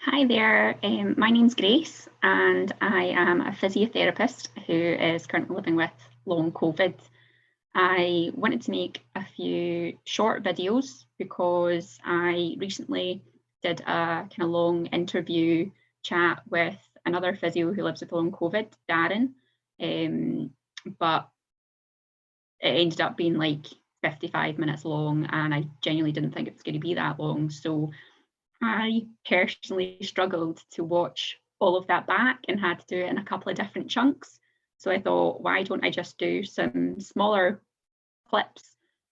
Hi there, my name's Grace and I am a physiotherapist who is currently living with long COVID. I wanted to make a few short videos because I recently did a kind of long interview chat with another physio who lives with long COVID, Darren, but it ended up being like 55 minutes long and I genuinely didn't think it was going to be that long. So I personally struggled to watch all of that back and had to do it in a couple of different chunks. So I thought, why don't I just do some smaller clips,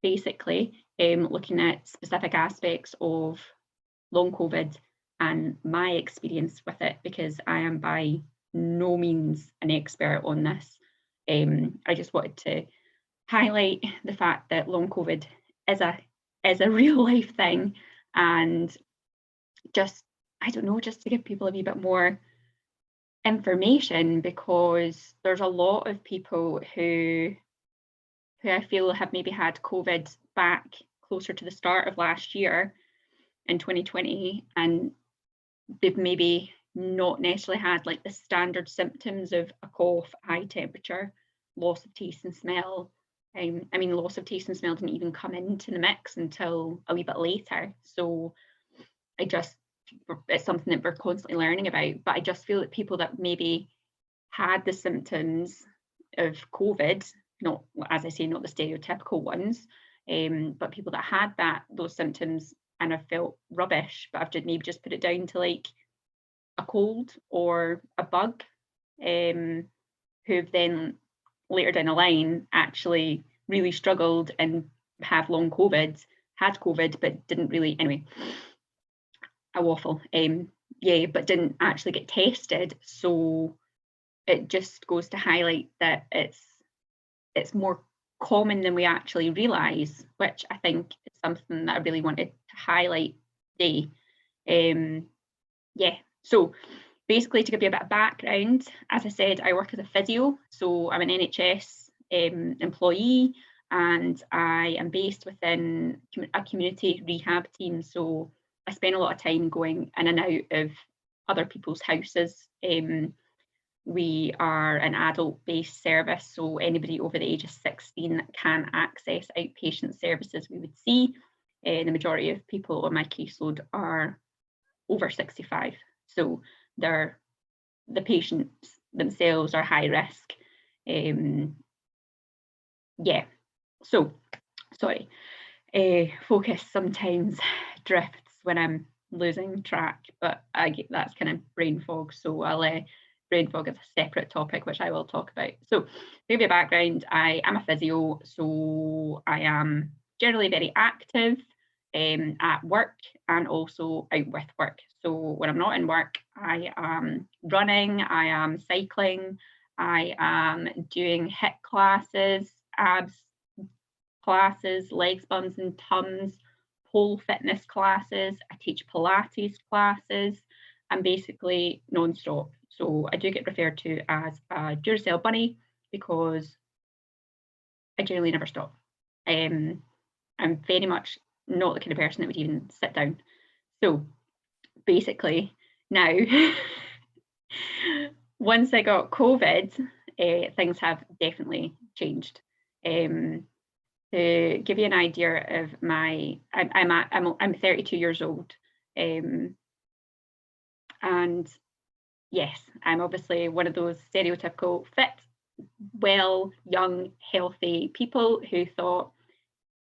basically, looking at specific aspects of long COVID and my experience with it, because I am by no means an expert on this. I just wanted to highlight the fact that long COVID is a real life thing, and just, I don't know, just to give people a wee bit more information, because there's a lot of people who I feel have maybe had COVID back closer to the start of last year in 2020, and they've maybe not necessarily had like the standard symptoms of a cough, high temperature, loss of taste and smell. I mean, loss of taste and smell didn't even come into the mix until a wee bit later. So it's something that we're constantly learning about. But I just feel that people that maybe had the symptoms of COVID, not, as I say, not the stereotypical ones, but people that had those symptoms and have felt rubbish, but have maybe just put it down to like a cold or a bug, who've then later down the line actually really struggled and have long COVID, had COVID, but didn't really, anyway, a waffle, but didn't actually get tested. So it just goes to highlight that it's more common than we actually realise, which I think is something that I really wanted to highlight today. So basically, to give you a bit of background, as I said, I work as a physio, so I'm an NHS employee, and I am based within a community rehab team. So I spend a lot of time going in and out of other people's houses. We are an adult-based service, so anybody over the age of 16 can access outpatient services we would see. The majority of people on my caseload are over 65, so the patients themselves are high risk. So sorry, focus sometimes drifts when I'm losing track, but that's kind of brain fog, so I'll brain fog is a separate topic which I will talk about. So to give you a background, I am a physio, so I am generally very active at work and also out with work. So when I'm not in work, I am running, I am cycling, I am doing HIIT classes, abs classes, legs, bums and tums, pole fitness classes. I teach Pilates classes. I'm basically non-stop. So I do get referred to as a Duracell bunny because I generally never stop. I'm very much not the kind of person that would even sit down. So basically now, once I got COVID, things have definitely changed. To give you an idea of I'm 32 years old, and yes, I'm obviously one of those stereotypical fit, well, young, healthy people who thought,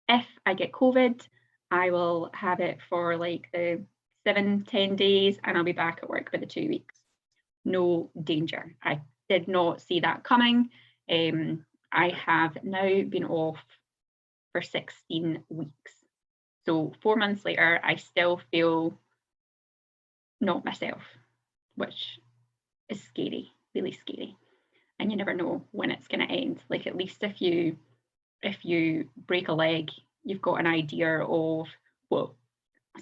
if I get COVID, I will have it for like the 7-10 days and I'll be back at work by the 2 weeks. No danger. I did not see that coming. I have now been off for 16 weeks. So 4 months later, I still feel not myself, which is scary, really scary. And you never know when it's going to end. Like, at least if you break a leg, you've got an idea of what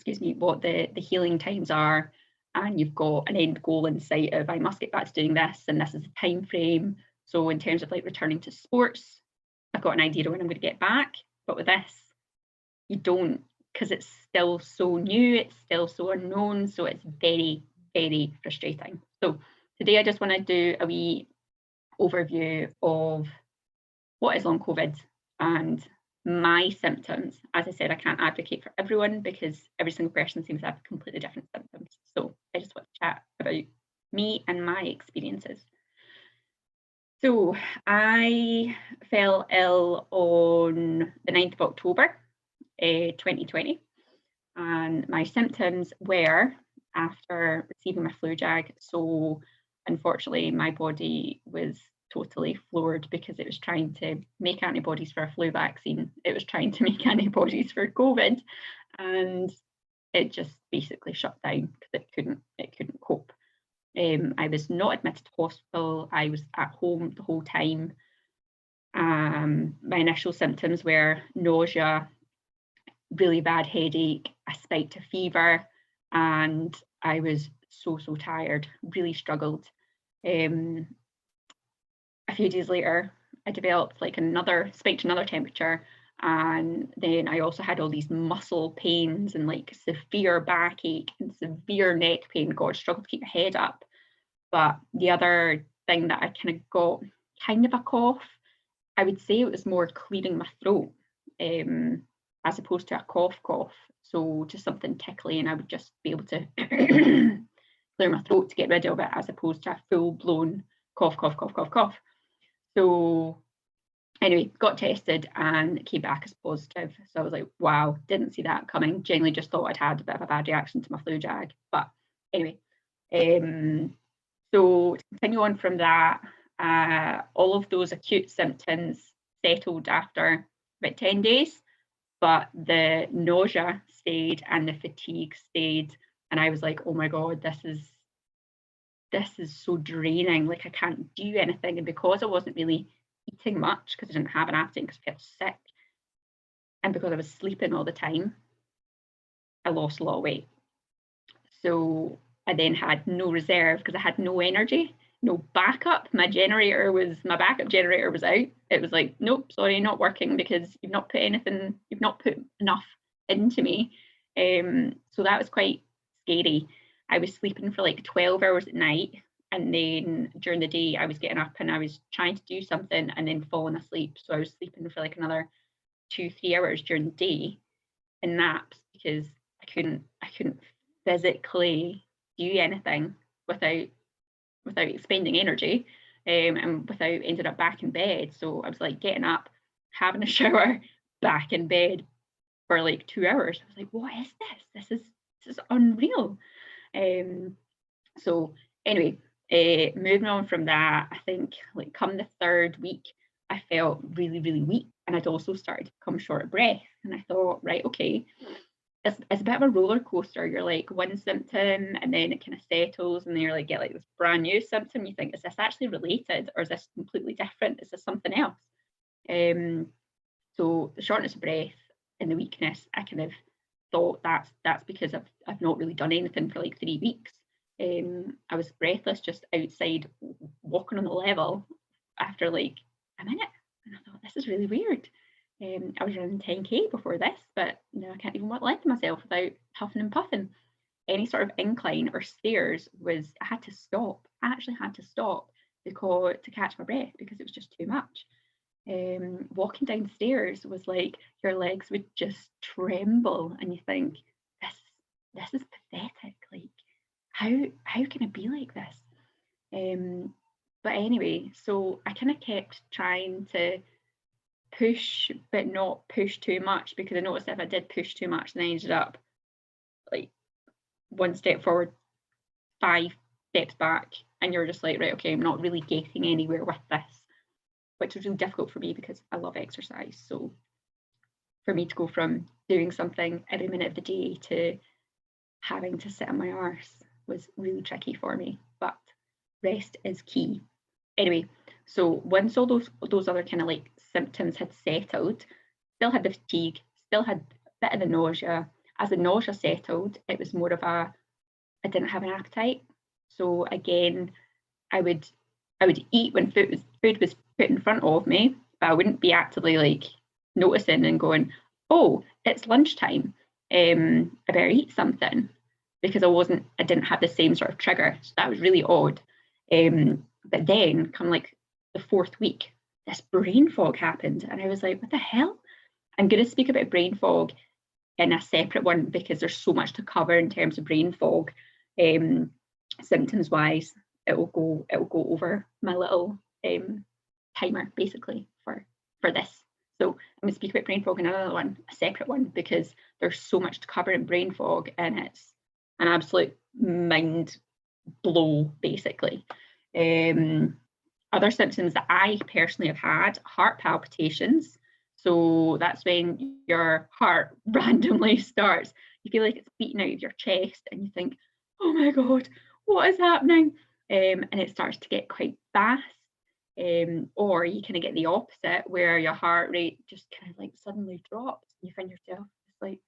the healing times are, and you've got an end goal in sight of, I must get back to doing this, and this is the time frame. So in terms of like returning to sports, I've got an idea of when I'm going to get back. But with this, you don't, because it's still so new, it's still so unknown. So it's very, very frustrating. So today I just want to do a wee overview of what is long COVID and my symptoms. As I said, I can't advocate for everyone because every single person seems to have completely different symptoms. So I just want to chat about me and my experiences. So I fell ill on the 9th of October, 2020. And my symptoms were after receiving my flu jab. So unfortunately, my body was totally floored because it was trying to make antibodies for a flu vaccine. It was trying to make antibodies for COVID, and it just basically shut down because it couldn't cope. I was not admitted to hospital. I was at home the whole time. My initial symptoms were nausea, really bad headache, a spike of fever, and I was so tired, really struggled. A few days later, I developed like spiked another temperature, and then I also had all these muscle pains and like severe backache and severe neck pain. God, struggled to keep my head up. But the other thing that I kind of got, kind of a cough, I would say it was more clearing my throat, as opposed to a cough. So just something tickly, and I would just be able to clear my throat to get rid of it, as opposed to a full-blown cough. So anyway, got tested and came back as positive. So I was like, wow, didn't see that coming. Genuinely just thought I'd had a bit of a bad reaction to my flu jab. But anyway, so to continue on from that, all of those acute symptoms settled after about 10 days, but the nausea stayed and the fatigue stayed. And I was like, oh my God, this is so draining. Like I can't do anything. And because I wasn't really eating much, because I didn't have an appetite because I felt sick, and because I was sleeping all the time, I lost a lot of weight. So I then had no reserve because I had no energy, no backup. My backup generator was out. It was like, nope, sorry, not working because you've not put enough into me. So that was quite scary. I was sleeping for like 12 hours at night, and then during the day I was getting up and I was trying to do something and then falling asleep. So I was sleeping for like another 2-3 hours during the day in naps because I couldn't physically do anything without expending energy, and without ended up back in bed. So I was like getting up, having a shower, back in bed for like 2 hours. I was like, what is this? This is unreal. So anyway, moving on from that, I think like come the 3rd week, I felt really weak, and I'd also started to become short of breath. And I thought, right, okay, it's a bit of a roller coaster. You're like one symptom and then it kind of settles, and then you're like get like this brand new symptom. You think, is this actually related, or is this completely different? Is this something else? So the shortness of breath and the weakness, I kind of thought that's because I've not really done anything for like 3 weeks. I was breathless just outside walking on the level after like a minute, and I thought, this is really weird. I was running 10k before this, but now I can't even lift myself without huffing and puffing. Any sort of incline or stairs I had to stop. I actually had to stop to catch my breath because it was just too much. Walking down stairs was like your legs would just tremble, and you think, this is pathetic. Like, how can it be like this? But anyway, so I kind of kept trying to push, but not push too much, because I noticed if I did push too much, then I ended up like 1 step forward, 5 steps back, and you're just like, right, okay, I'm not really getting anywhere with this, which was really difficult for me because I love exercise. So for me to go from doing something every minute of the day to having to sit on my arse was really tricky for me, but rest is key. Anyway, so once all those other kind of like symptoms had settled, still had the fatigue, still had a bit of the nausea. As the nausea settled, it was more of I didn't have an appetite. So again, I would eat when food was put in front of me, but I wouldn't be actively like noticing and going, oh, it's lunchtime, I better eat something, because I didn't have the same sort of trigger. So that was really odd. But then come like the 4th week, this brain fog happened. And I was like, what the hell? I'm going to speak about brain fog in a separate one because there's so much to cover in terms of brain fog. Symptoms wise, it will go over my little timer basically for this. So I'm going to speak about brain fog in another one, a separate one, because there's so much to cover in brain fog and it's an absolute mind blow basically. Other symptoms that I personally have had, heart palpitations. So that's when your heart randomly starts. You feel like it's beating out of your chest and you think, oh my God, what is happening? And it starts to get quite fast. Or you kind of get the opposite where your heart rate just kind of like suddenly drops. You find yourself it's like,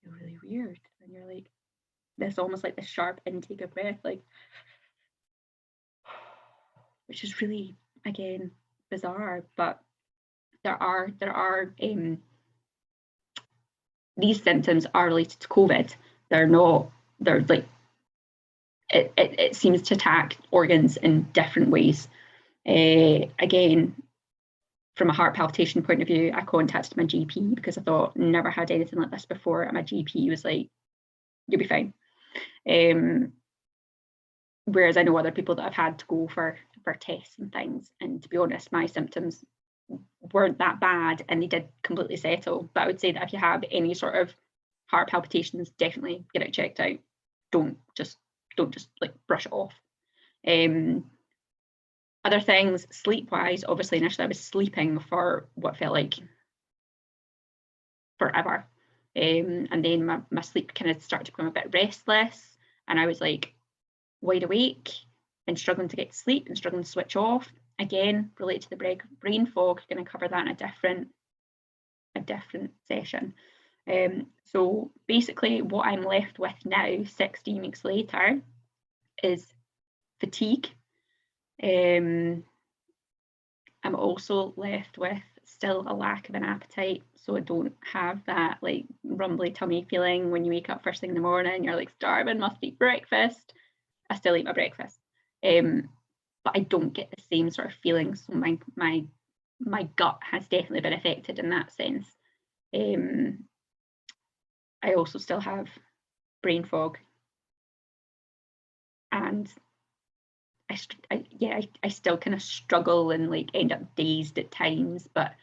you're really weird. And you're like, this almost like the sharp intake of breath, like, which is really, again, bizarre. But there are these symptoms are related to COVID. They're like, it seems to attack organs in different ways. Again, from a heart palpitation point of view, I contacted my GP because I thought never had anything like this before. And my GP was like, you'll be fine. Whereas I know other people that have had to go for tests and things. And to be honest, my symptoms weren't that bad and they did completely settle. But I would say that if you have any sort of heart palpitations, definitely get it checked out. Don't just like brush it off. Other things, sleep-wise, obviously initially I was sleeping for what felt like forever. And then my sleep kind of started to become a bit restless and I was like wide awake and struggling to get to sleep and struggling to switch off. Again, related to the brain fog, going to cover that in a different session. So basically what I'm left with now, 16 weeks later, is fatigue. I'm also left with still a lack of an appetite. So I don't have that like rumbly tummy feeling when you wake up first thing in the morning, you're like starving, must eat breakfast. I still eat my breakfast. But I don't get the same sort of feeling. So my gut has definitely been affected in that sense. I also still have brain fog. And I still kind of struggle and like end up dazed at times, but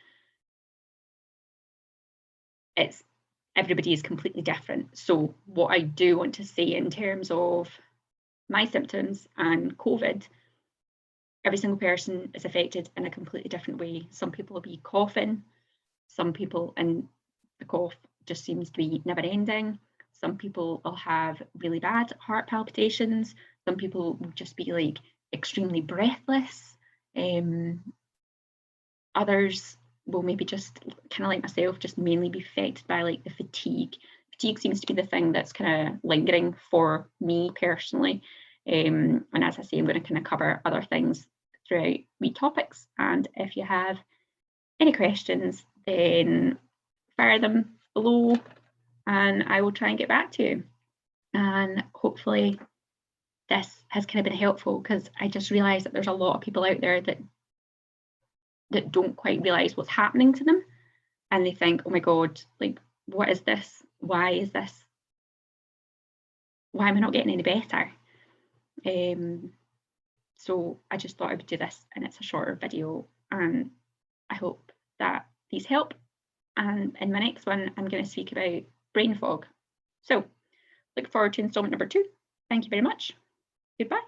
everybody is completely different. So what I do want to say in terms of my symptoms and COVID, every single person is affected in a completely different way. Some people will be coughing, some people, and the cough just seems to be never ending. Some people will have really bad heart palpitations. Some people will just be like extremely breathless. Others will maybe just kind of like myself, just mainly be affected by like the fatigue. Fatigue seems to be the thing that's kind of lingering for me personally. And as I say, I'm going to kind of cover other things throughout wee topics. And if you have any questions, then fire them below and I will try and get back to you. And hopefully this has kind of been helpful because I just realised that there's a lot of people out there that don't quite realise what's happening to them. And they think, oh my God, like, what is this? Why is this? Why am I not getting any better? So I just thought I would do this and it's a shorter video and I hope that these help. And in my next one, I'm going to speak about brain fog. So look forward to installment number 2. Thank you very much. Goodbye.